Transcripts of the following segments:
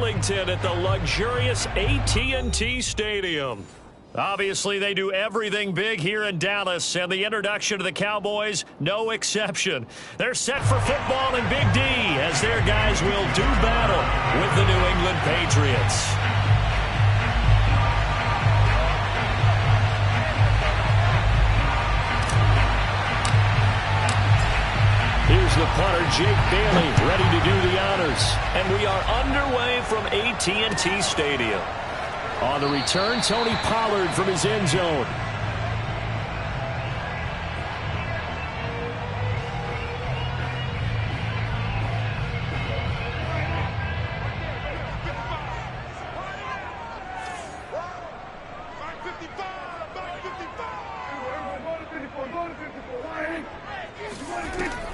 Arlington at the luxurious AT&T Stadium. Obviously, they do everything big here in Dallas, and the introduction to the Cowboys, no exception. They're set for football in Big D as their guys will do battle with the New England Patriots. Here's the punter, Jake Bailey, ready to do the honors. And we are underway from AT&T Stadium. On the return, Tony Pollard from his end zone.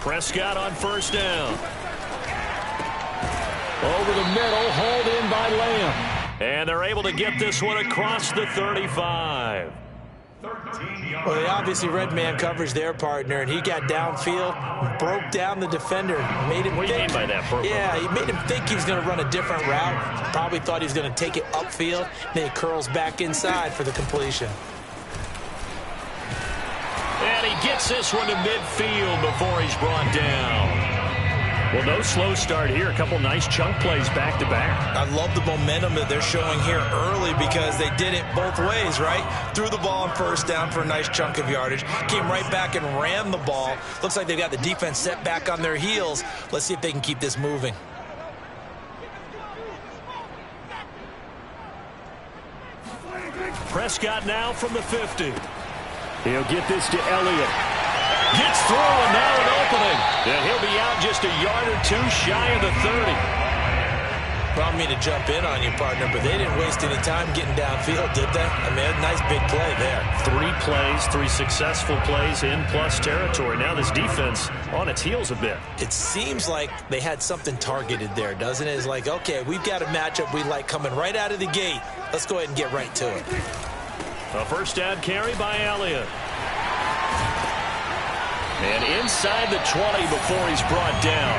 Prescott on first down. Over the middle, hauled in by Lamb. And they're able to get this one across the 35. Well, they obviously read man coverage their partner, and he got downfield, broke down the defender, made him What do you mean by that? Yeah, he made him think he was going to run a different route. Probably thought he was going to take it upfield. Then he curls back inside for the completion. And he gets this one to midfield before he's brought down. Well, no slow start here. A couple nice chunk plays back-to-back. I love the momentum that they're showing here early because they did it both ways, right? Threw the ball on first down for a nice chunk of yardage. Came right back and ran the ball. Looks like they've got the defense set back on their heels. Let's see if they can keep this moving. Prescott now from the 50. He'll get this to Elliott. Gets through, and now an opening. And he'll be out just a yard or two shy of the 30. Well, I don't mean to jump in on you, partner, but they didn't waste any time getting downfield, did they? I mean, a nice big play there. 3 plays, 3 successful plays in plus territory. Now this defense on its heels a bit. It seems like they had something targeted there, doesn't it? It's like, okay, we've got a matchup we like coming right out of the gate. Let's go ahead and get right to it. A first down carry by Elliott. And inside the 20 before he's brought down.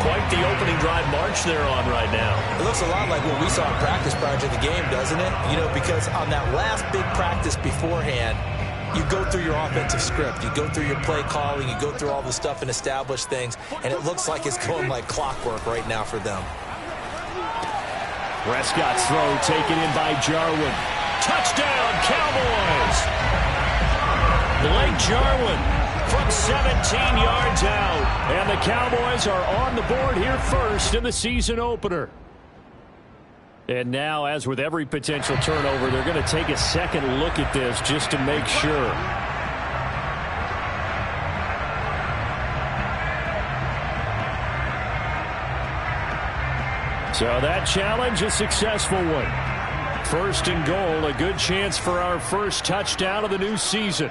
Quite the opening drive march they're on right now. It looks a lot like what we saw in practice prior to the game, doesn't it? You know, because on that last big practice beforehand, you go through your offensive script. You go through your play calling. You go through all the stuff and establish things. And it looks like it's going like clockwork right now for them. Prescott's throw taken in by Jarwin. Touchdown, Cowboys! Blake Jarwin from 17 yards out. And the Cowboys are on the board here first in the season opener. And now, as with every potential turnover, they're going to take a second look at this just to make sure. So that challenge, a successful one. First and goal, a good chance for our first touchdown of the new season.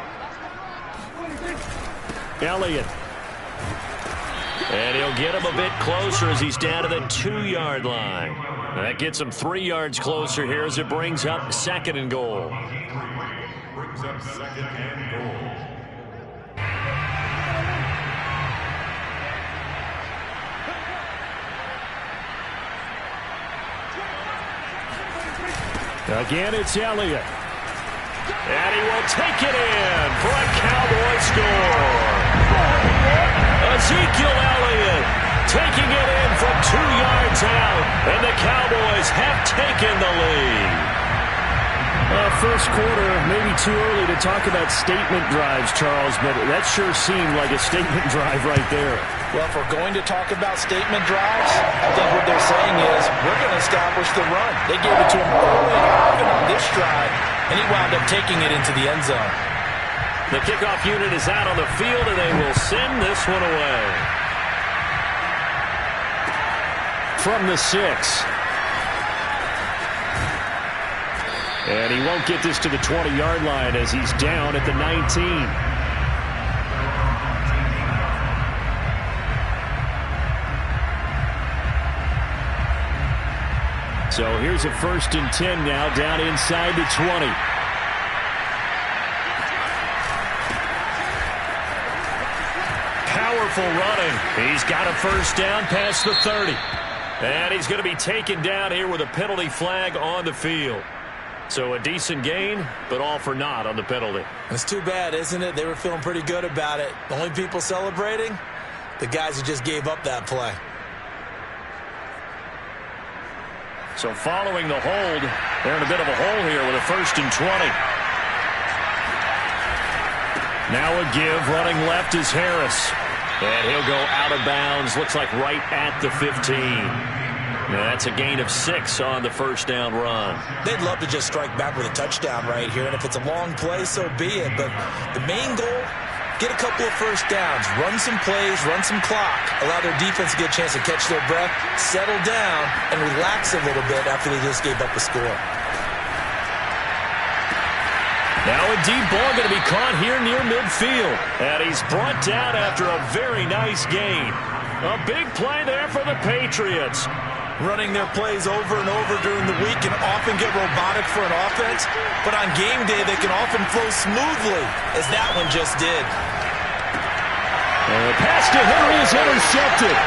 Elliott. And he'll get him a bit closer as he's down to the 2-yard line. That gets him 3 yards closer here as it brings up second and goal. Brings up second and goal. Again, it's Elliott. And he will take it in for a Cowboy score. Ezekiel Elliott taking it in from 2 yards out. And the Cowboys have taken the lead. First quarter, maybe too early to talk about statement drives, Charles, but that sure seemed like a statement drive right there. Well, if we're going to talk about statement drives, I think what they're saying is we're going to establish the run. They gave it to him early and often on this drive, and he wound up taking it into the end zone. The kickoff unit is out on the field, and they will send this one away. From the 6. And he won't get this to the 20-yard line as he's down at the 19. So here's a 1st and 10 now, down inside the 20. Powerful running. He's got a first down past the 30. And he's going to be taken down here with a penalty flag on the field. So a decent gain, but all for naught on the penalty. It's too bad, isn't it? They were feeling pretty good about it. The only people celebrating, the guys who just gave up that play. So following the hold, they're in a bit of a hole here with a 1st and 20. Now a give, running left is Harris. And he'll go out of bounds, looks like right at the 15. Now that's a gain of 6 on the first down run. They'd love to just strike back with a touchdown right here, and if it's a long play, so be it. But the main goal, get a couple of first downs, run some plays, run some clock, allow their defense to get a chance to catch their breath, settle down, and relax a little bit after they just gave up a score. Now a deep ball going to be caught here near midfield. And he's brought down after a very nice gain. A big play there for the Patriots. Running their plays over and over during the week can often get robotic for an offense, but on game day they can often flow smoothly, as that one just did. And the pass to Henry is intercepted.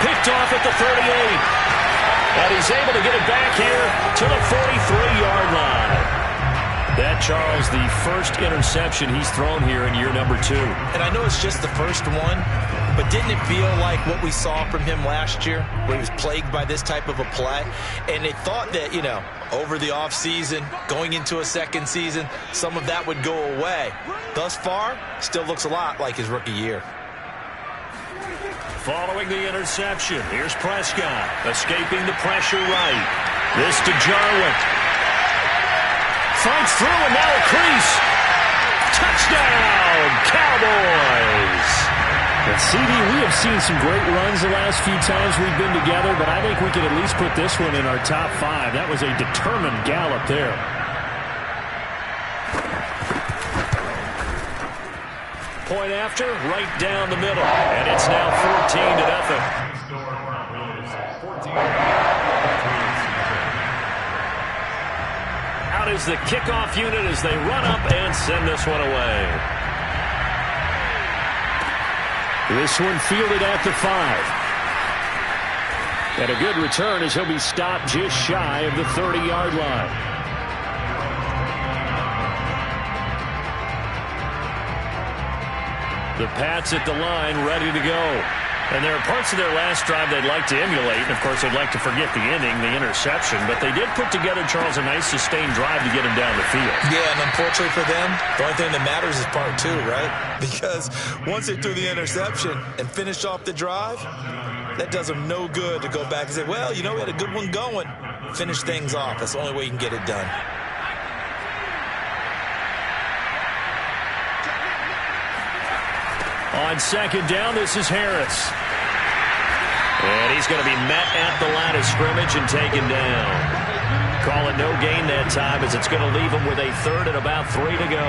Picked off at the 38. And he's able to get it back here to the 43-yard line. That, Charles, the first interception he's thrown here in year number 2. And I know it's just the first one, but didn't it feel like what we saw from him last year, where he was plagued by this type of a play? And they thought that, over the offseason, going into a second season, some of that would go away. Thus far, still looks a lot like his rookie year. Following the interception, here's Prescott, escaping the pressure right. This to Jarwin. Fights through, and now a crease. Touchdown, Cowboys! And CD, we have seen some great runs the last few times we've been together, but I think we could at least put this one in our top 5. That was a determined gallop there. Point after, right down the middle. And it's now 14-0. Out is the kickoff unit as they run up and send this one away. This one fielded at the 5. And a good return as he'll be stopped just shy of the 30-yard line. The Pats at the line, ready to go. And there are parts of their last drive they'd like to emulate. And, of course, they'd like to forget the ending, the interception. But they did put together, Charles, a nice sustained drive to get him down the field. Yeah, and unfortunately for them, the only thing that matters is part 2, right? Because once they threw the interception and finished off the drive, that does them no good to go back and say, well, we had a good one going. Finish things off. That's the only way you can get it done. On second down, this is Harris. And he's going to be met at the line of scrimmage and taken down. Call it no gain that time as it's going to leave him with a 3rd and about 3 to go.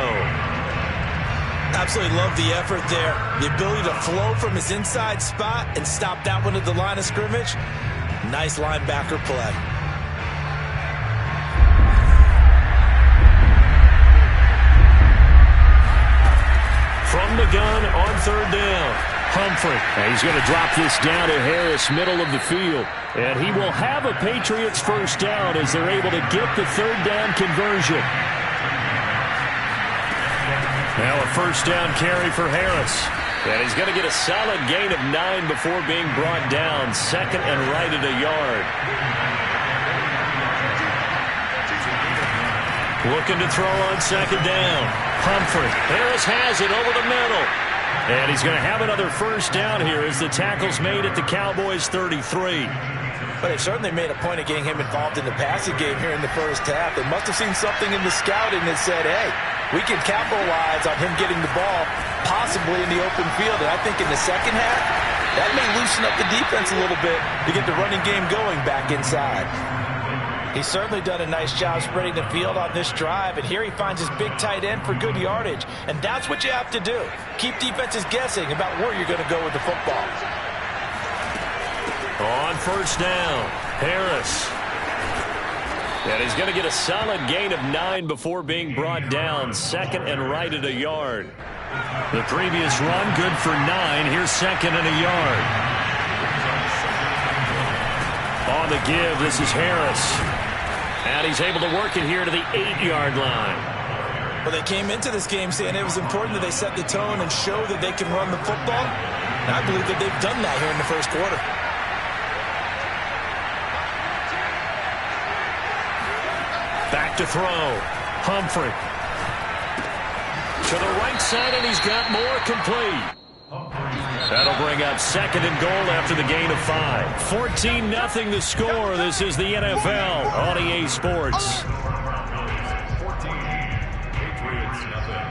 Absolutely love the effort there. The ability to flow from his inside spot and stop that one at the line of scrimmage. Nice linebacker play. From the gun on 3rd down. Humphrey. And he's going to drop this down to Harris, middle of the field. And he will have a Patriots first down as they're able to get the 3rd down conversion. Now a first down carry for Harris. And he's going to get a solid gain of 9 before being brought down. 2nd and right at a yard. Looking to throw on 2nd down. Humphrey. Harris has it over the middle. And he's going to have another first down here as the tackle's made at the Cowboys' 33. But they certainly made a point of getting him involved in the passing game here in the first half. They must have seen something in the scouting that said, hey, we can capitalize on him getting the ball possibly in the open field. And I think in the second half, that may loosen up the defense a little bit to get the running game going back inside. He's certainly done a nice job spreading the field on this drive, and here he finds his big tight end for good yardage. And that's what you have to do. Keep defenses guessing about where you're going to go with the football. On first down, Harris. And he's going to get a solid gain of 9 before being brought down. 2nd and right at a yard. The previous run, good for 9. Here's 2nd and a yard. On the give, this is Harris. And he's able to work it here to the 8-yard line. Well, they came into this game saying it was important that they set the tone and show that they can run the football. And I believe that they've done that here in the first quarter. Back to throw. Humphrey. To the right side, and he's got more complete. That'll bring up 2nd and goal after the gain of 5. 14-0 the score. This is the NFL on EA Sports. 14, Patriots nothing.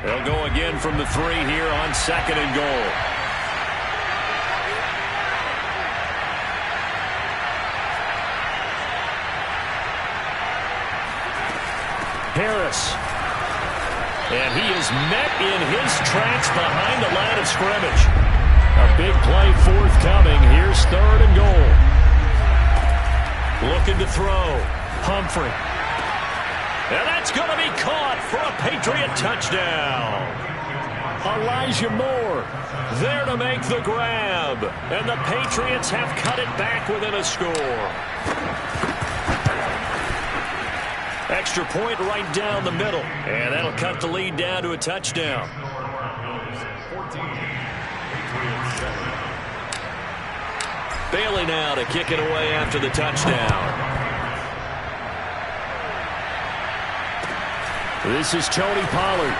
They'll go again from the 3 here on 2nd and goal. Harris. And he is met in his tracks behind the line of scrimmage. A big play forthcoming. Here's 3rd and goal. Looking to throw. Humphrey. And that's going to be caught for a Patriot touchdown. Elijah Moore there to make the grab. And the Patriots have cut it back within a score. Extra point right down the middle. And that'll cut the lead down to a touchdown. 14, Patriots 7. Bailey now to kick it away after the touchdown. This is Tony Pollard.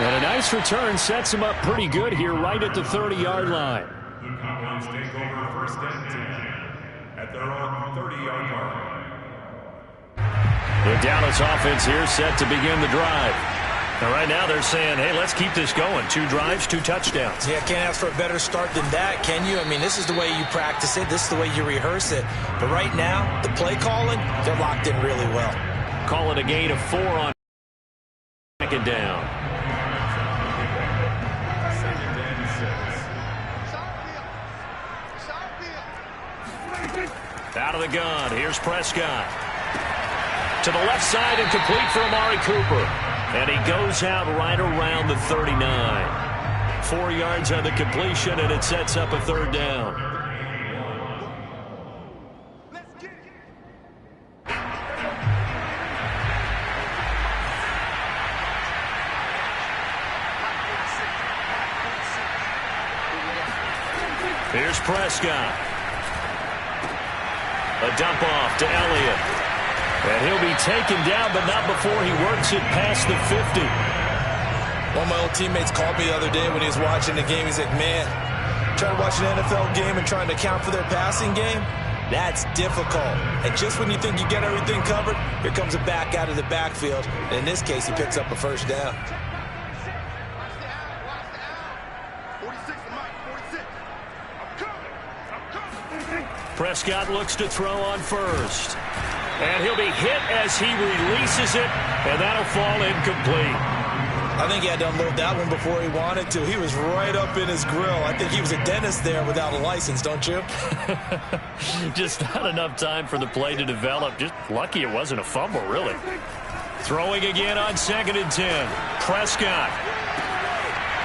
And a nice return sets him up pretty good here right at the 30-yard line. The Cowboys take over 1st and 10 at their own 30-yard line. The Dallas offense here set to begin the drive. And right now they're saying, hey, let's keep this going. 2 drives, 2 touchdowns. Yeah, can't ask for a better start than that, can you? I mean, this is the way you practice it. This is the way you rehearse it. But right now, the play calling, they're locked in really well. Call it a gain of 4 on 2nd down. 2nd and 6. Out of the gun. Here's Prescott. To the left side and complete for Amari Cooper. And he goes out right around the 39. 4 yards on the completion, and it sets up a 3rd down. Here's Prescott. A dump off to Elliott. And he'll be taken down, but not before he works it past the 50. One of my old teammates called me the other day when he was watching the game. He's like, man, trying to watch an NFL game and trying to account for their passing game, that's difficult. And just when you think you get everything covered, here comes a back out of the backfield. And in this case, he picks up a 1st down. Prescott looks to throw on 1st. And he'll be hit as he releases it, and that'll fall incomplete. I think he had to unload that one before he wanted to. He was right up in his grill. I think he was a dentist there without a license, don't you? Just not enough time for the play to develop. Just lucky it wasn't a fumble, really. Throwing again on 2nd and 10. Prescott.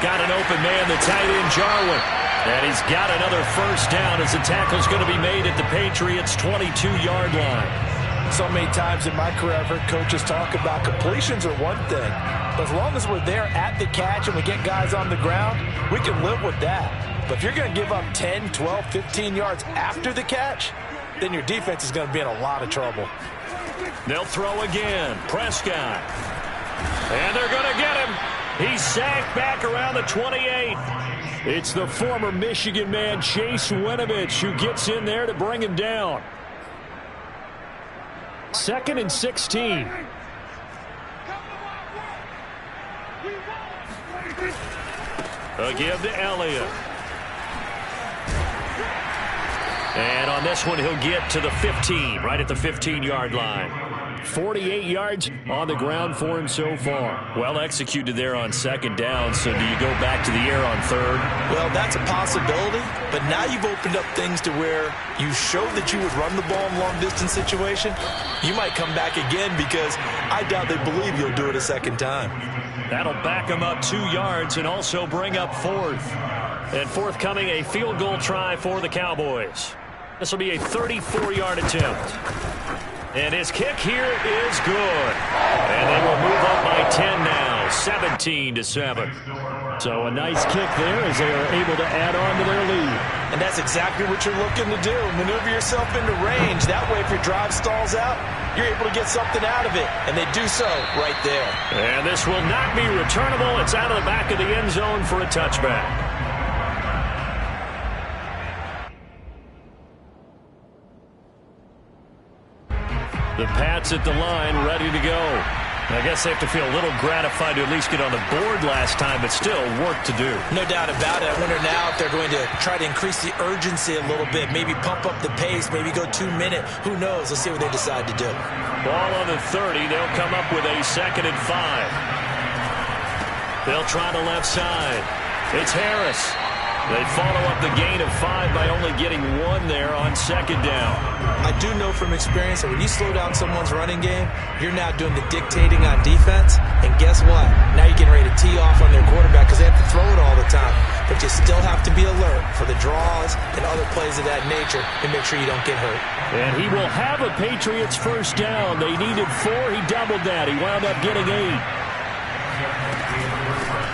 Got an open man, the tight end, Jarwin. And he's got another 1st down as the tackle's going to be made at the Patriots' 22-yard line. So many times in my career I've heard coaches talk about completions are one thing. But as long as we're there at the catch and we get guys on the ground, we can live with that. But if you're going to give up 10, 12, 15 yards after the catch, then your defense is going to be in a lot of trouble. They'll throw again. Prescott. And they're going to get him. He's sacked back around the 28. It's the former Michigan man, Chase Winovich, who gets in there to bring him down. 2nd and 16. A give to Elliott. And on this one, he'll get to the 15, right at the 15-yard line. 48 yards on the ground for him so far. Well executed there on second down. So do you go back to the air on third? Well, that's a possibility, but now you've opened up things to where you showed that you would run the ball in long-distance situation. You might come back again because I doubt they believe you'll do it a second time. That'll back them up 2 yards and also bring up fourth. And forthcoming, a field goal try for the Cowboys. This will be a 34-yard attempt. And his kick here is good. And they will move up by 10 now, 17-7. So a nice kick there as they are able to add on to their lead. And that's exactly what you're looking to do. Maneuver yourself into range. That way, if your drive stalls out, you're able to get something out of it. And they do so right there. And this will not be returnable. It's out of the back of the end zone for a touchback. The Pats at the line, ready to go. I guess they have to feel a little gratified to at least get on the board last time, but still work to do. No doubt about it. I wonder now if they're going to try to increase the urgency a little bit, maybe pump up the pace, maybe go 2-minute. Who knows? Let's see what they decide to do. Ball on the 30. They'll come up with a 2nd and 5. They'll try the left side. It's Harris. They follow up the gain of 5 by only getting 1 there on 2nd down. I do know from experience that when you slow down someone's running game, you're now doing the dictating on defense. And guess what? Now you're getting ready to tee off on their quarterback because they have to throw it all the time. But you still have to be alert for the draws and other plays of that nature and make sure you don't get hurt. And he will have a Patriots first down. They needed 4. He doubled that. He wound up getting 8.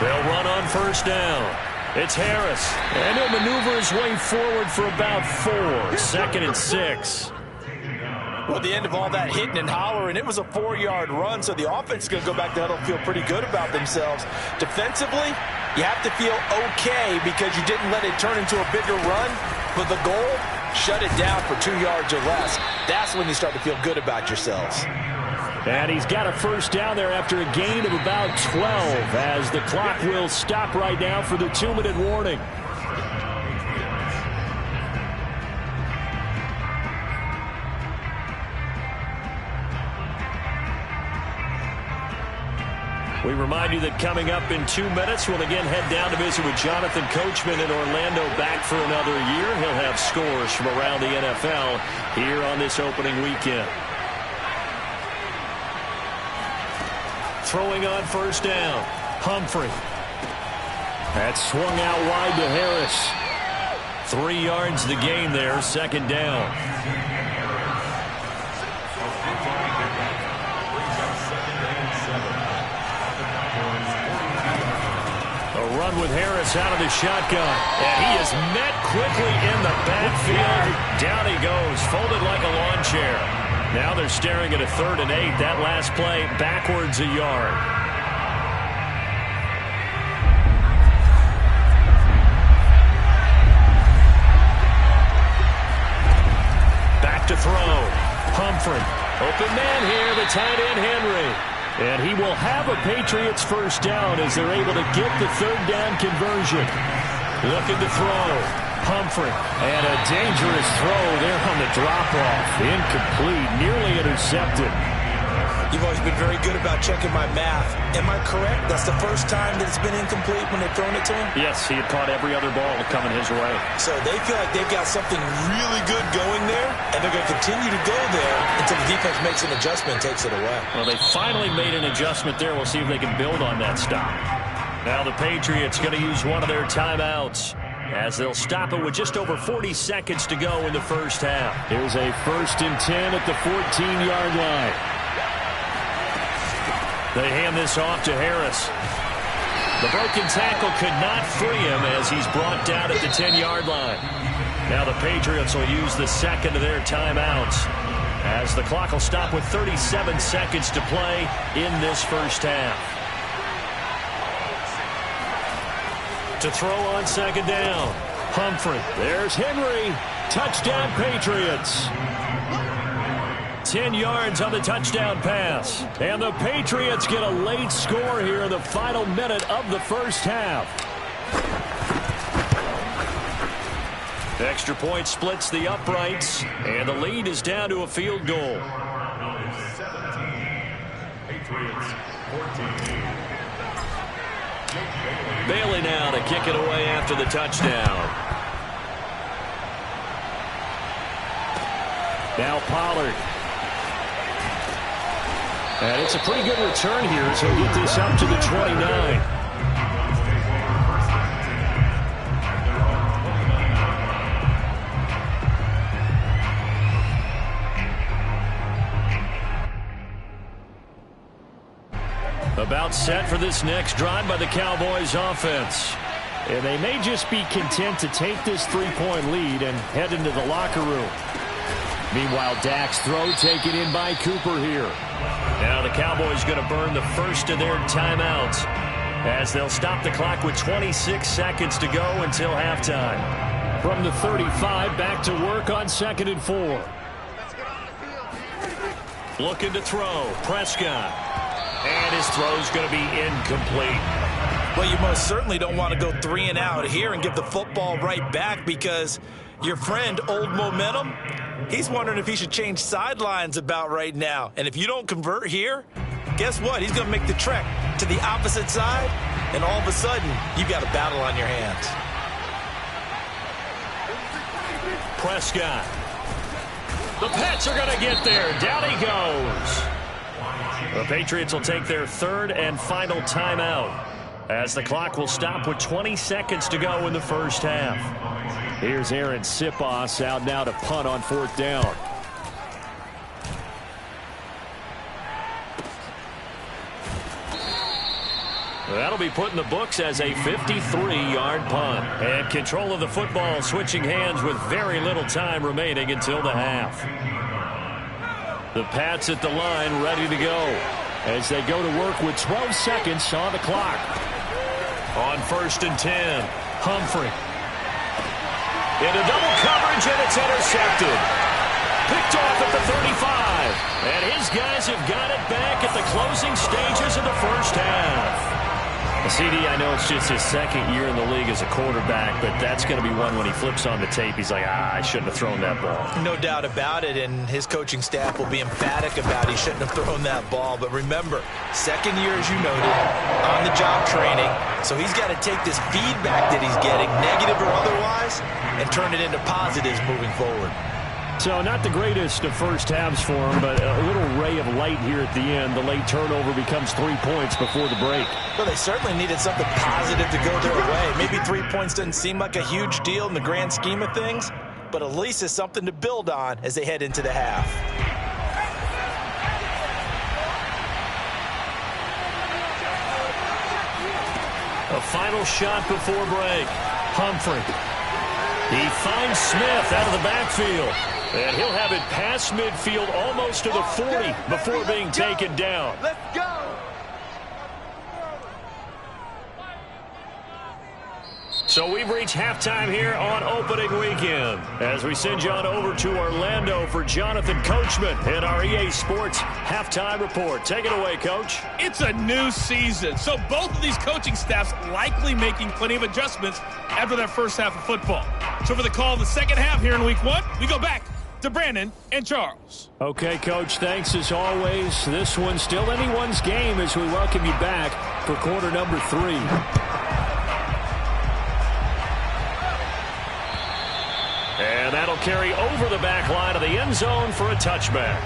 They'll run on first down. It's Harris, and he'll maneuver his way forward for about 4. 2nd and 6. Well, at the end of all that hitting and hollering, it was a 4-yard run, so the offense is going to go back to huddle and feel pretty good about themselves. Defensively, you have to feel okay because you didn't let it turn into a bigger run, but the goal, shut it down for 2 yards or less. That's when you start to feel good about yourselves. And he's got a first down there after a gain of about 12 as the clock will stop right now for the 2-minute warning. We remind you that coming up in 2 minutes, we'll again head down to visit with Jonathan Coachman in Orlando, back for another year. He'll have scores from around the NFL here on this opening weekend. Throwing on first down, Humphrey. That's swung out wide to Harris. 3 yards the gain there, 2nd down. A run with Harris out of the shotgun. And he is met quickly in the backfield. Down he goes, folded like a lawn chair. Now they're staring at a 3rd and 8. That last play backwards a yard. Back to throw. Humphrey. Open man here, the tight end Henry. And he will have a Patriots first down as they're able to get the 3rd down conversion. Looking to throw. Humphrey, and a dangerous throw there on the drop-off. Incomplete, nearly intercepted. You've always been very good about checking my math. Am I correct? That's the first time that it's been incomplete when they've thrown it to him? Yes, he had caught every other ball coming his way. So they feel like they've got something really good going there, and they're going to continue to go there until the defense makes an adjustment and takes it away. Well, they finally made an adjustment there. We'll see if they can build on that stop. Now the Patriots going to use one of their timeouts, as they'll stop it with just over 40 seconds to go in the first half. Here's a 1st and 10 at the 14-yard line. They hand this off to Harris. The broken tackle could not free him as he's brought down at the 10-yard line. Now the Patriots will use the 2nd of their timeouts, as the clock will stop with 37 seconds to play in this first half. To throw on 2nd down, Humphrey. There's Henry. Touchdown, Patriots. 10 yards on the touchdown pass. And the Patriots get a late score here in the final minute of the first half. The extra point splits the uprights, and the lead is down to a field goal. Patriots 14. Bailey now to kick it away after the touchdown. Now Pollard. And it's a pretty good return here, so he'll get this up to the 29. About set for this next drive by the Cowboys offense. And they may just be content to take this 3-point lead and head into the locker room. Meanwhile, Dak's throw taken in by Cooper here. Now the Cowboys going to burn the first of their timeouts as they'll stop the clock with 26 seconds to go until halftime. From the 35, back to work on 2nd and 4. Looking to throw. Prescott. And his throw's going to be incomplete. Well, you most certainly don't want to go 3 and out here and give the football right back, because your friend, Old Momentum, he's wondering if he should change sidelines about right now. And if you don't convert here, guess what? He's going to make the trek to the opposite side, and all of a sudden, you've got a battle on your hands. Prescott. The Pats are going to get there. Down he goes. The Patriots will take their 3rd and final timeout as the clock will stop with 20 seconds to go in the first half. Here's Aaron Sipos out now to punt on 4th down. That'll be put in the books as a 53-yard punt. And control of the football switching hands with very little time remaining until the half. The Pats at the line ready to go as they go to work with 12 seconds on the clock. On 1st and 10, Humphrey. Into double coverage, and it's intercepted. Picked off at the 35. And his guys have got it back at the closing stages of the first half. CD, I know it's just his 2nd year in the league as a quarterback, but that's going to be one when he flips on the tape, he's like, I shouldn't have thrown that ball. No doubt about it, and his coaching staff will be emphatic about he shouldn't have thrown that ball. But remember, 2nd year, as you noted, on-the-job training, so he's got to take this feedback that he's getting, negative or otherwise, and turn it into positives moving forward. So not the greatest of first halves for him, but a little ray of light here at the end. The late turnover becomes 3 points before the break. Well, they certainly needed something positive to go their way. Maybe 3 points doesn't seem like a huge deal in the grand scheme of things, but at least it's something to build on as they head into the half. A final shot before break. Humphrey. He finds Smith out of the backfield. And he'll have it past midfield almost to the 40 before being taken down. Let's go! So we've reached halftime here on opening weekend as we send you on over to Orlando for Jonathan Coachman in our EA Sports Halftime Report. Take it away, Coach. It's a new season, so both of these coaching staffs likely making plenty of adjustments after that first half of football. So for the call of the second half here in Week 1, we go back to Brandon and Charles. Okay, Coach, thanks as always. This one's still anyone's game as we welcome you back for quarter number 3. And that'll carry over the back line of the end zone for a touchback.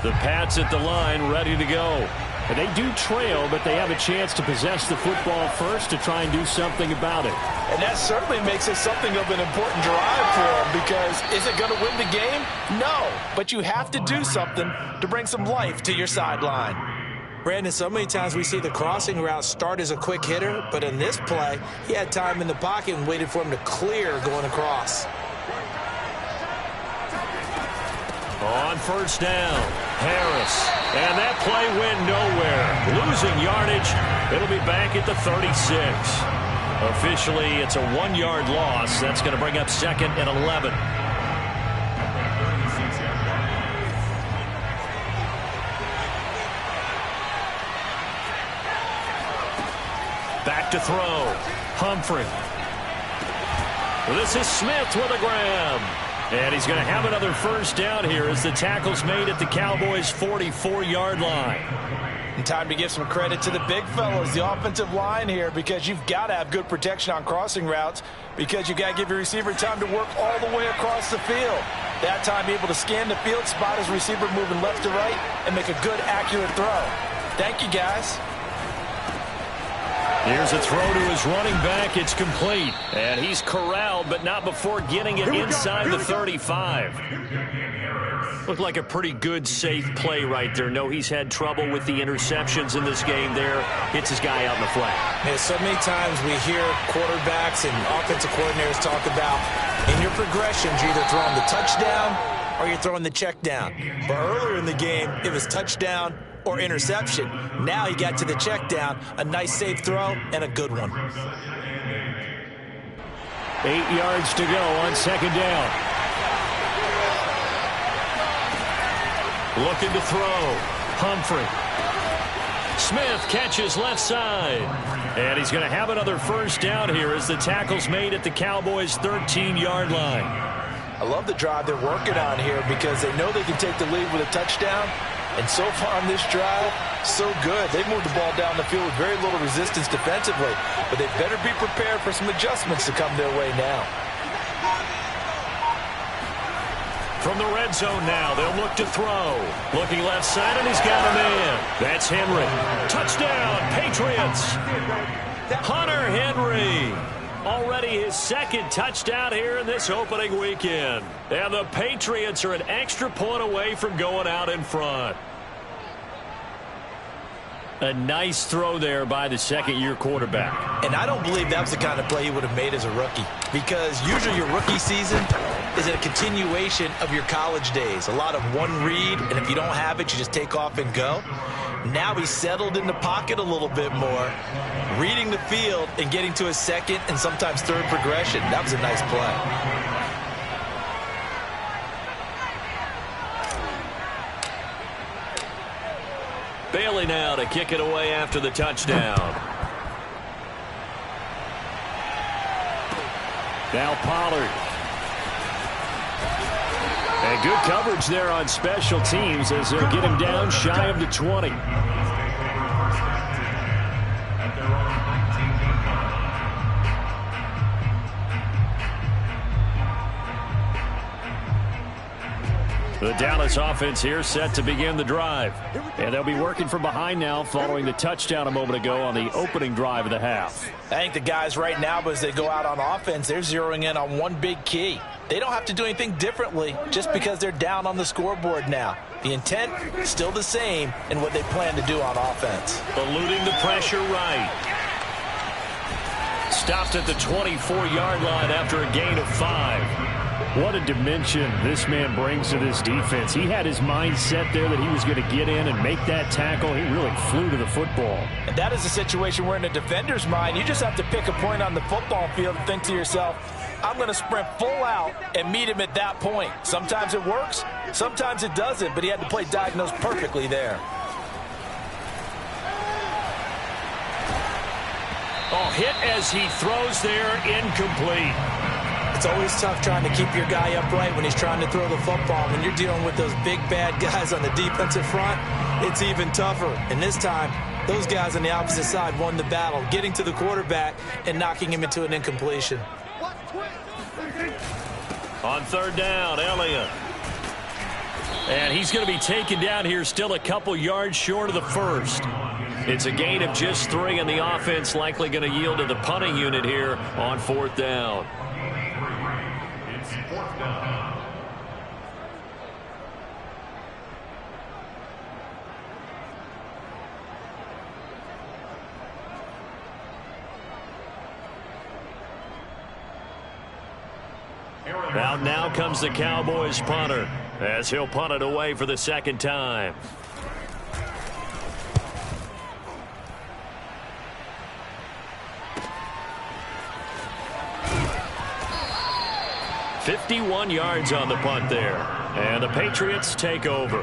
The Pats at the line ready to go. And they do trail, but they have a chance to possess the football first to try and do something about it. And that certainly makes it something of an important drive for them, because is it going to win the game? No, but you have to do something to bring some life to your sideline. Brandon, so many times we see the crossing route start as a quick hitter, but in this play, he had time in the pocket and waited for him to clear going across. On first down, Harris. And that play went nowhere. Losing yardage. It'll be back at the 36. Officially, it's a 1-yard loss. That's going to bring up 2nd and 11. Back to throw. Humphrey. Well, this is Smith with a grab. And he's going to have another first down here as the tackle's made at the Cowboys' 44-yard line. And time to give some credit to the big fellas, the offensive line here, because you've got to have good protection on crossing routes because you've got to give your receiver time to work all the way across the field. That time able to scan the field, spot his receiver moving left to right, and make a good, accurate throw. Thank you, guys. Here's a throw to his running back. It's complete. And he's corralled, but not before getting it inside the 35. Looked like a pretty good, safe play right there. No, he's had trouble with the interceptions in this game there. Hits his guy out in the flat. Man, so many times we hear quarterbacks and offensive coordinators talk about in your progressions, you're either throwing the touchdown or you're throwing the check down. But earlier in the game, it was touchdown or interception. Now he got to the check down, a nice safe throw, and a good one. 8 yards to go on second down. Looking to throw. Humphrey. Smith catches left side. And he's going to have another first down here as the tackle's made at the Cowboys' 13-yard line. I love the drive they're working on here because they know they can take the lead with a touchdown. And so far on this drive, so good. They've moved the ball down the field with very little resistance defensively. But they better be prepared for some adjustments to come their way now. From the red zone now, they'll look to throw. Looking left side, and he's got a man. That's Henry. Touchdown, Patriots. Hunter Henry. Already his second touchdown here in this opening weekend. And the Patriots are an extra point away from going out in front. A nice throw there by the second-year quarterback. And I don't believe that was the kind of play he would have made as a rookie. Because usually your rookie season is a continuation of your college days. A lot of one read, and if you don't have it, you just take off and go. Now he's settled in the pocket a little bit more, reading the field and getting to his second and sometimes third progression. That was a nice play. Bailey now to kick it away after the touchdown. Now Pollard. And good coverage there on special teams as they'll get him down shy of the 20. The Dallas offense here set to begin the drive. And they'll be working from behind now following the touchdown a moment ago on the opening drive of the half. I think the guys right now, as they go out on offense, they're zeroing in on one big key. They don't have to do anything differently just because they're down on the scoreboard now. The intent is still the same in what they plan to do on offense. Eluding the pressure right. Stopped at the 24-yard line after a gain of 5. What a dimension this man brings to this defense. He had his mind set there that he was going to get in and make that tackle. He really flew to the football. And that is a situation where in a defender's mind, you just have to pick a point on the football field and think to yourself, I'm going to sprint full out and meet him at that point. Sometimes it works, sometimes it doesn't, but he had to play diagnosed perfectly there. Oh, hit as he throws there, incomplete. It's always tough trying to keep your guy upright when he's trying to throw the football. When you're dealing with those big, bad guys on the defensive front, it's even tougher. And this time, those guys on the opposite side won the battle, getting to the quarterback and knocking him into an incompletion. On third down, Elliott. And he's going to be taken down here still a couple yards short of the first. It's a gain of just 3, and the offense likely going to yield to the punting unit here on fourth down. It's fourth down. Out now comes the Cowboys punter as he'll punt it away for the second time. $51 yards on the punt there. And the Patriots take over.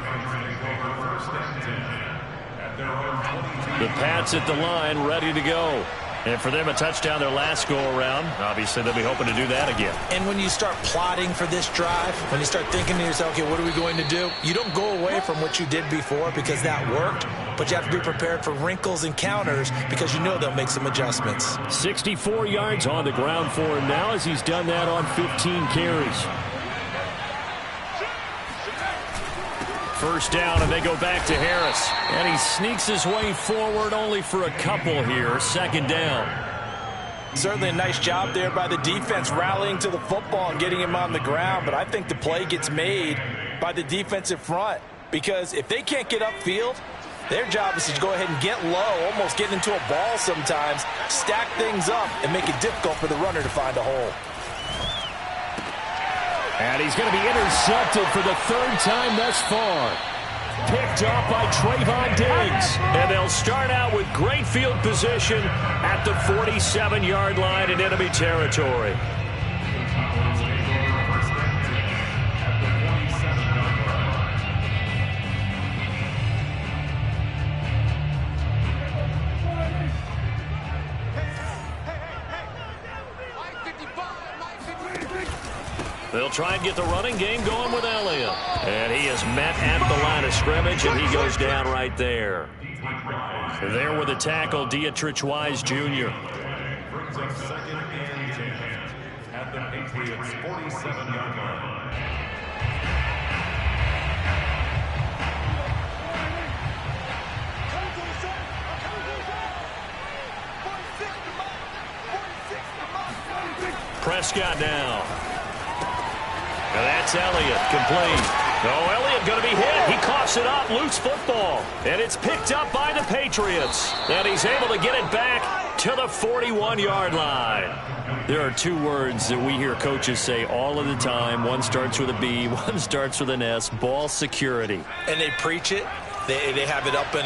The Pats at the line, ready to go. And for them, a touchdown their last go-around. Obviously, they'll be hoping to do that again. And when you start plotting for this drive, when you start thinking to yourself, okay, what are we going to do? You don't go away from what you did before because that worked, but you have to be prepared for wrinkles and counters because you know they'll make some adjustments. 64 yards on the ground for him now as he's done that on 15 carries. First down, and they go back to Harris. And he sneaks his way forward only for a couple here. Second down. Certainly a nice job there by the defense rallying to the football and getting him on the ground. But I think the play gets made by the defensive front because if they can't get upfield, their job is to go ahead and get low, almost get into a ball sometimes, stack things up, and make it difficult for the runner to find a hole. And he's going to be intercepted for the third time thus far. Picked off by Trayvon Diggs. And they'll start out with great field position at the 47-yard line in enemy territory. They'll try and get the running game going with Elliott. And he is met at the line of scrimmage, and he goes down right there. There with the tackle, Dietrich Wise Jr. Brings up second and 10 at the Patriots' 47-yard line. Prescott now. And that's Elliott, complete. Oh, Elliott going to be hit. He coughs it up, loose football. And it's picked up by the Patriots. And he's able to get it back to the 41-yard line. There are two words that we hear coaches say all of the time. One starts with a B, one starts with an S, ball security. And they preach it. They have it up in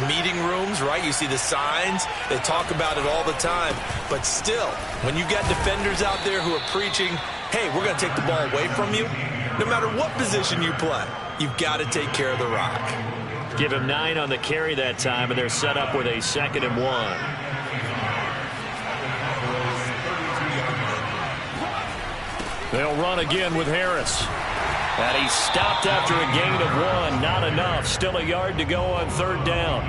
meeting rooms, right? You see the signs. They talk about it all the time. But still, when you've got defenders out there who are preaching, hey, we're going to take the ball away from you, no matter what position you play, you've got to take care of the rock. Give him 9 on the carry that time, and they're set up with a 2nd and 1. They'll run again with Harris. And he's stopped after a gain of 1. Not enough. Still a yard to go on third down.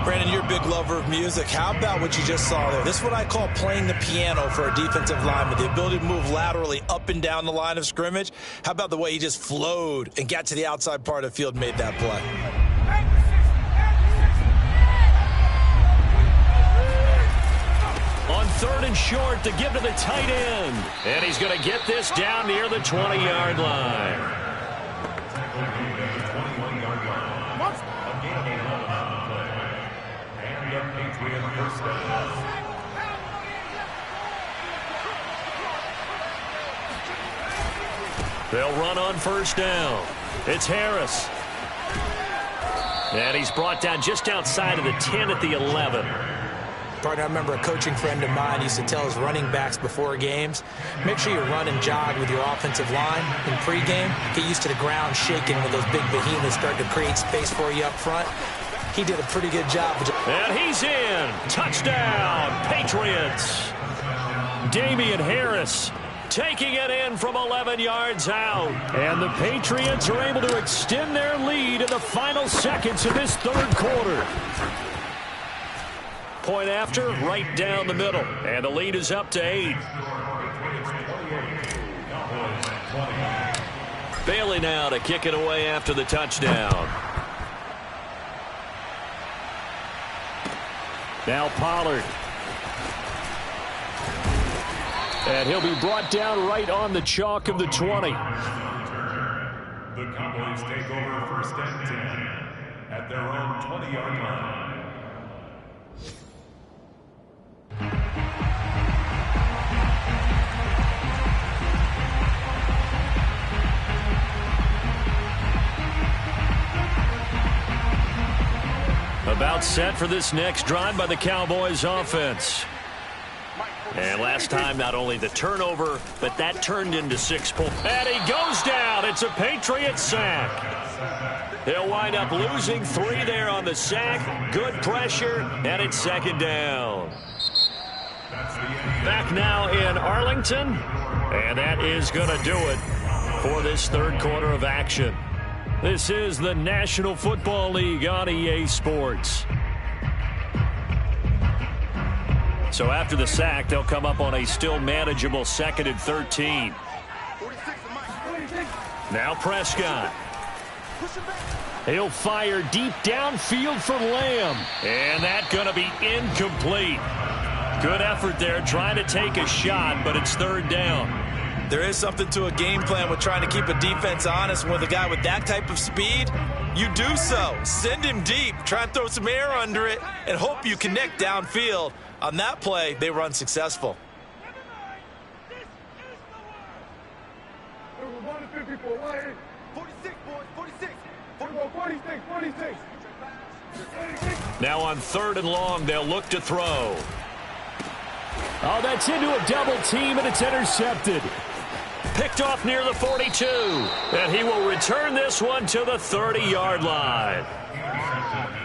Brandon, you're a big lover of music. How about what you just saw there? This is what I call playing the piano for a defensive lineman. The ability to move laterally up and down the line of scrimmage. How about the way he just flowed and got to the outside part of the field and made that play? On third and short to give to the tight end. And he's going to get this down near the 20-yard line. They'll run on first down. It's Harris. And he's brought down just outside of the 10 at the 11. Partner, I remember a coaching friend of mine used to tell his running backs before games, make sure you run and jog with your offensive line in pregame. Get used to the ground shaking when those big behemoths start to create space for you up front. He did a pretty good job. And he's in. Touchdown, Patriots. Damian Harris taking it in from 11 yards out. And the Patriots are able to extend their lead in the final seconds of this third quarter. Point after, right down the middle. And the lead is up to 8. Bailey now to kick it away after the touchdown. Now Pollard. And he'll be brought down right on the chalk of the 20. The Cowboys take over first and 10 at their own 20-yard line. About set for this next drive by the Cowboys offense. And last time, not only the turnover, but that turned into 6 points. And he goes down. It's a Patriot sack. He'll wind up losing 3 there on the sack. Good pressure, and it's second down. Back now in Arlington, and that is going to do it for this third quarter of action. This is the National Football League on EA Sports. So after the sack, they'll come up on a still manageable 2nd and 13. Now Prescott. He'll fire deep downfield for Lamb. And that's going to be incomplete. Good effort there trying to take a shot, but it's 3rd down. There is something to a game plan with trying to keep a defense honest. With a guy with that type of speed, you do so. Send him deep. Try and throw some air under it and hope you connect downfield. On that play, they were unsuccessful. Now on 3rd and long, they'll look to throw. Oh, that's into a double team, and it's intercepted. Picked off near the 42. And he will return this one to the 30-yard line.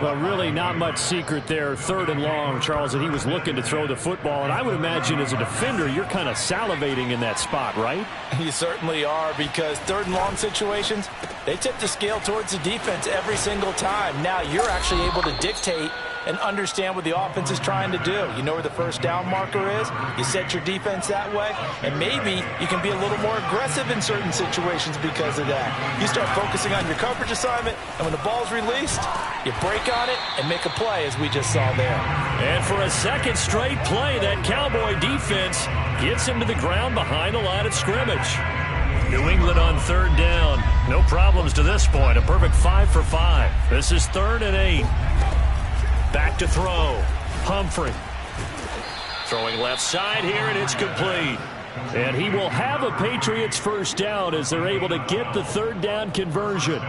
Well, really not much secret there. 3rd and long, Charles, and he was looking to throw the football. And I would imagine as a defender, you're kind of salivating in that spot, right? You certainly are, because 3rd and long situations, they tip the scale towards the defense every single time. Now you're actually able to dictate and understand what the offense is trying to do. You know where the first down marker is. You set your defense that way, and maybe you can be a little more aggressive in certain situations because of that. You start focusing on your coverage assignment, and when the ball's released, you break on it and make a play, as we just saw there. And for a 2nd straight play, that Cowboy defense gets him to the ground behind the line of scrimmage. New England on 3rd down. No problems to this point. A perfect 5 for 5. This is 3rd and 8. Back to throw. Humphrey. Throwing left side here, and it's complete. And he will have a Patriots first down as they're able to get the 3rd down conversion.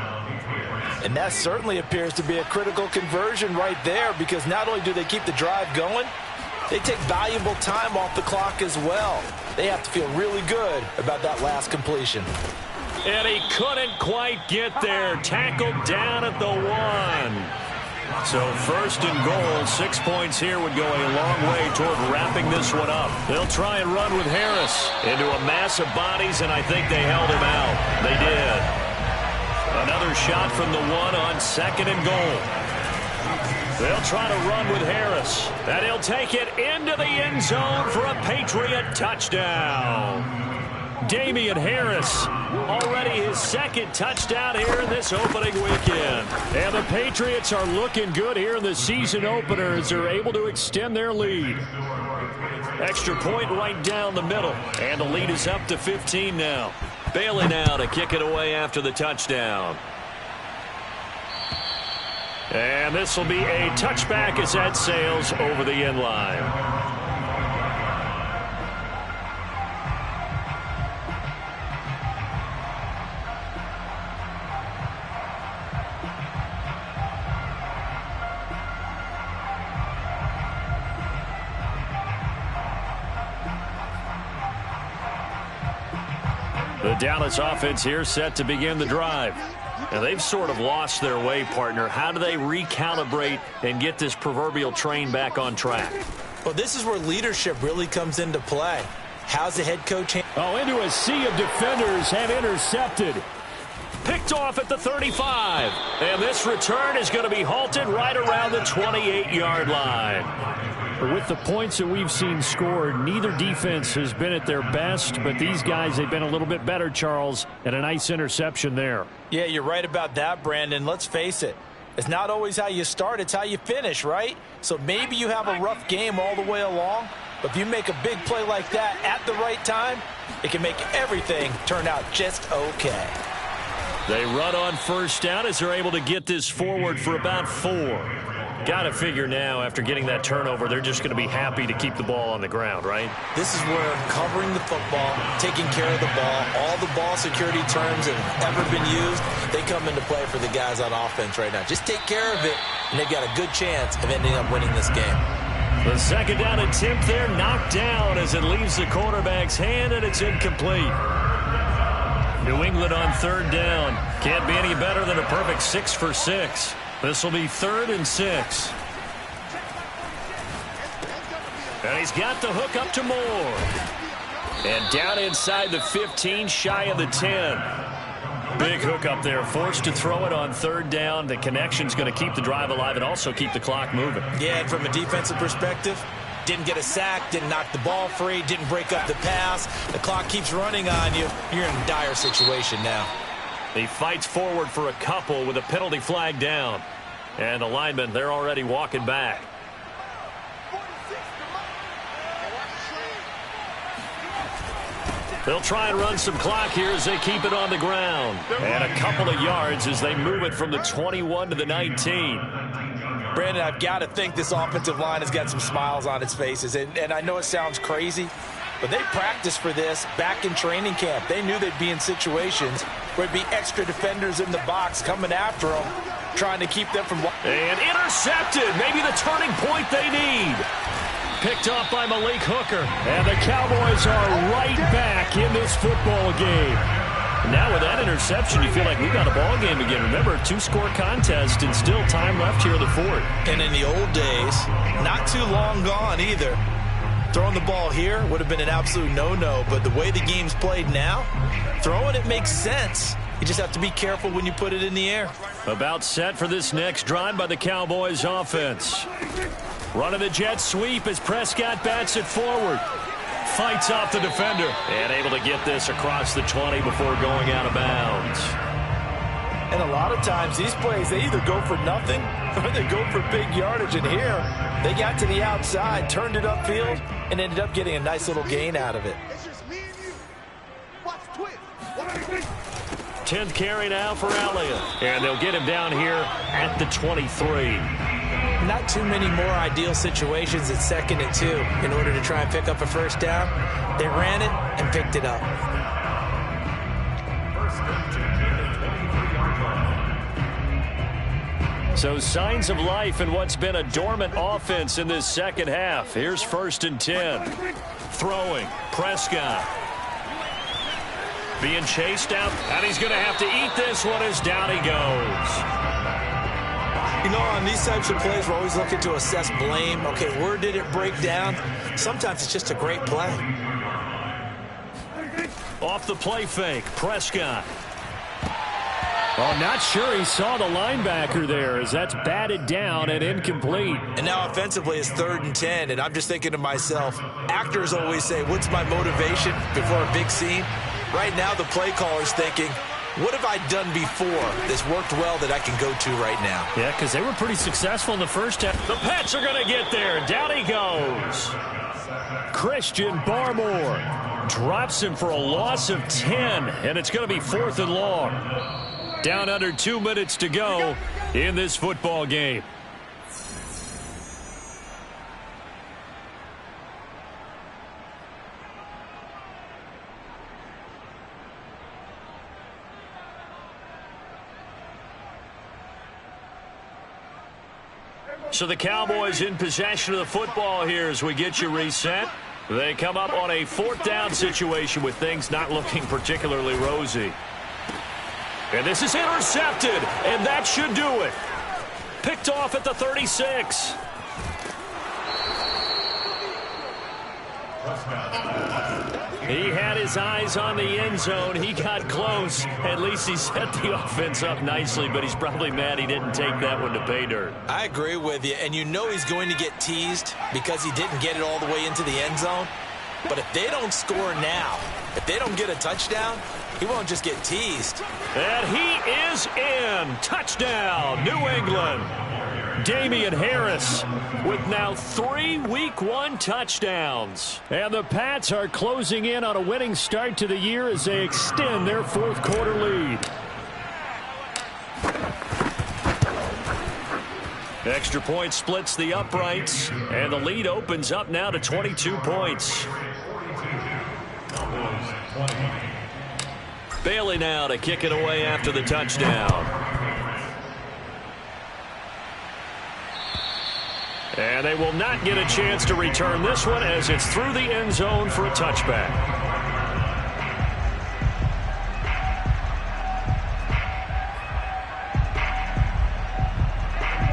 And that certainly appears to be a critical conversion right there, because not only do they keep the drive going, they take valuable time off the clock as well. They have to feel really good about that last completion. And he couldn't quite get there. Tackled down at the 1. So 1st and goal, 6 points here would go a long way toward wrapping this one up. They'll try and run with Harris into a mass of bodies, and I think they held him out. They did. Another shot from the 1 on 2nd and goal. They'll try to run with Harris, and he'll take it into the end zone for a Patriot touchdown. Damian Harris, already his 2nd touchdown here in this opening weekend. And the Patriots are looking good here in the season opener as they're able to extend their lead. Extra point right down the middle, and the lead is up to 15 now. Bailey now to kick it away after the touchdown. And this will be a touchback as that sails over the end line. The Dallas offense here set to begin the drive. And they've sort of lost their way, partner. How do they recalibrate and get this proverbial train back on track? Well, this is where leadership really comes into play. How's the head coach? Into a sea of defenders and intercepted. Picked off at the 35. And this return is going to be halted right around the 28-yard line. With the points that we've seen scored, neither defense has been at their best, but these guys, they've been a little bit better, Charles, and a nice interception there. Yeah, you're right about that, Brandon. Let's face it. It's not always how you start, it's how you finish, right? So maybe you have a rough game all the way along, but if you make a big play like that at the right time, it can make everything turn out just okay. They run on 1st down as they're able to get this forward for about 4. Got to figure now, after getting that turnover, they're just going to be happy to keep the ball on the ground, right? This is where covering the football, taking care of the ball, all the ball security terms that have ever been used, they come into play for the guys on offense right now. Just take care of it, and they've got a good chance of ending up winning this game. The 2nd down attempt there knocked down as it leaves the quarterback's hand, and it's incomplete. New England on 3rd down. Can't be any better than a perfect 6 for 6. This will be 3rd and 6. And he's got the hook up to Moore. And down inside the 15, shy of the 10. Big hook up there, forced to throw it on third down. The connection's going to keep the drive alive and also keep the clock moving. Yeah, and from a defensive perspective, didn't get a sack, didn't knock the ball free, didn't break up the pass. The clock keeps running on you. You're in a dire situation now. He fights forward for a couple with a penalty flag down. And the linemen, they're already walking back. They'll try and run some clock here as they keep it on the ground. And a couple of yards as they move it from the 21 to the 19. Brandon, I've got to think this offensive line has got some smiles on its faces. And I know it sounds crazy, but they practiced for this back in training camp. They knew they'd be in situations where there'd be extra defenders in the box coming after them, trying to keep them from... And intercepted. Maybe the turning point they need. Picked off by Malik Hooker. And the Cowboys are right back in this football game. Now with that interception, you feel like we've got a ball game again. Remember, 2-score contest and still time left here in the fourth. And in the old days, not too long gone either, throwing the ball here would have been an absolute no-no. But the way the game's played now, throwing it makes sense. You just have to be careful when you put it in the air. About set for this next drive by the Cowboys offense. Running the jet sweep as Prescott bats it forward. Fights off the defender. And able to get this across the 20 before going out of bounds. And a lot of times these plays, they either go for nothing or they go for big yardage. And here, they got to the outside, turned it upfield, and ended up getting a nice little gain out of it. 10th carry now for Elliott. And they'll get him down here at the 23. Not too many more ideal situations at 2nd and 2 in order to try and pick up a first down. They ran it and picked it up. So signs of life in what's been a dormant offense in this second half. Here's 1st and 10. Throwing. Prescott. Being chased out. And he's going to have to eat this one as down he goes. You know, on these types of plays, we're always looking to assess blame. Okay, where did it break down? Sometimes it's just a great play. Off the play fake, Prescott. Oh, not sure he saw the linebacker there as that's batted down and incomplete. And now offensively it's 3rd and 10, and I'm just thinking to myself, actors always say, what's my motivation before a big scene? Right now the play caller's thinking, what have I done before that's worked well that I can go to right now? Yeah, because they were pretty successful in the first half. The Pats are going to get there. Down he goes. Christian Barmore drops him for a loss of 10, and it's going to be 4th and long. Down under 2 minutes to go in this football game. So the Cowboys in possession of the football here as we get you reset. They come up on a 4th down situation with things not looking particularly rosy. And this is intercepted, and that should do it. Picked off at the 36. He had his eyes on the end zone. He got close. At least he set the offense up nicely, but he's probably mad he didn't take that one to pay dirt. I agree with you, and you know he's going to get teased because he didn't get it all the way into the end zone. But if they don't score now, if they don't get a touchdown, he won't just get teased. And he is in. Touchdown, New England. Damian Harris with now 3 Week 1 touchdowns. And the Pats are closing in on a winning start to the year as they extend their 4th quarter lead. Extra point splits the uprights, and the lead opens up now to 22 points. Bailey now to kick it away after the touchdown. And they will not get a chance to return this one as it's through the end zone for a touchback.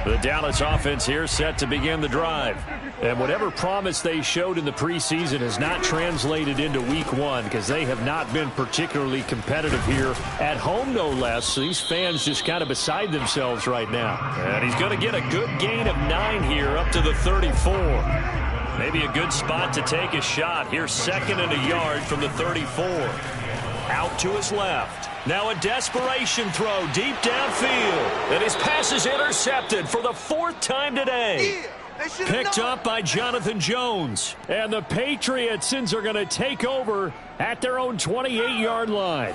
The Dallas offense here set to begin the drive. And whatever promise they showed in the preseason has not translated into week one because they have not been particularly competitive here at home, no less. So these fans just kind of beside themselves right now. And he's going to get a good gain of 9 here up to the 34. Maybe a good spot to take a shot. Here's 2nd and a yard from the 34. Out to his left. Now a desperation throw deep downfield. And his pass is intercepted for the 4th time today. Picked up by Jonathan Jones. And the Patriotsons are going to take over at their own 28-yard line.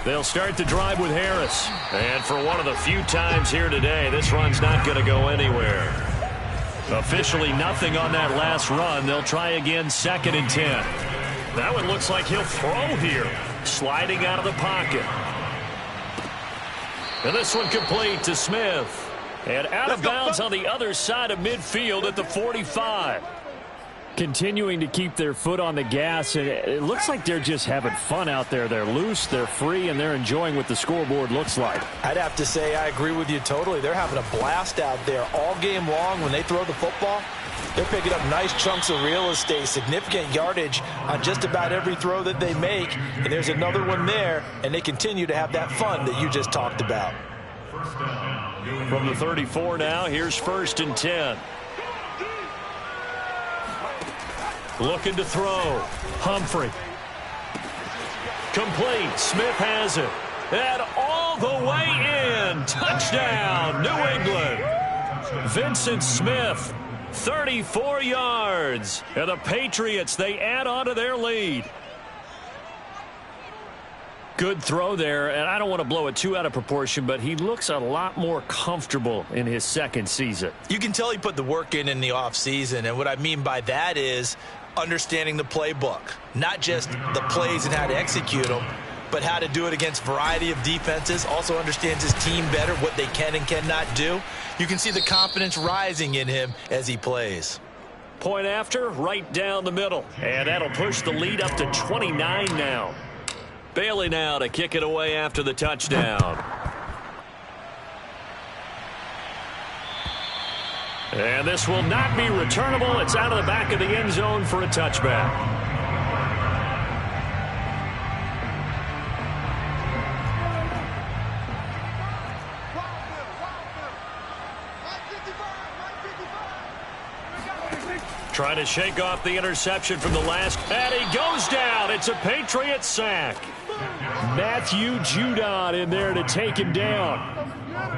They'll start the drive with Harris. And for one of the few times here today, this run's not going to go anywhere. Officially nothing on that last run. They'll try again 2nd and 10. That one looks like he'll throw here. Sliding out of the pocket. And this one complete to Smith. And out of bounds on the other side of midfield at the 45. Continuing to keep their foot on the gas, and it looks like they're just having fun out there. They're loose, they're free, and they're enjoying what the scoreboard looks like. I'd have to say I agree with you totally. They're having a blast out there all game long. When they throw the football, they're picking up nice chunks of real estate, significant yardage on just about every throw that they make. And there's another one there, and they continue to have that fun that you just talked about. From the 34 now, here's 1st and 10. Looking to throw. Humphrey. Complete. Smith has it. And all the way in. Touchdown, New England. Vincent Smith, 34 yards. And the Patriots, they add on to their lead. Good throw there, and I don't want to blow it too out of proportion, but he looks a lot more comfortable in his 2nd season. You can tell he put the work in the offseason, and what I mean by that is understanding the playbook. Not just the plays and how to execute them, but how to do it against a variety of defenses. Also understands his team better, what they can and cannot do. You can see the confidence rising in him as he plays. Point after, right down the middle. And that'll push the lead up to 29 now. Bailey now to kick it away after the touchdown. And this will not be returnable. It's out of the back of the end zone for a touchback. Trying to shake off the interception from the last. And he goes down. It's a Patriots sack. Matthew Judon in there to take him down.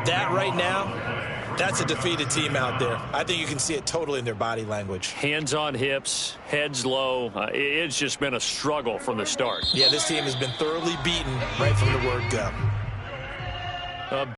That right now, that's a defeated team out there. I think you can see it totally in their body language. Hands on hips, heads low. It's just been a struggle from the start. Yeah, this team has been thoroughly beaten right from the word go.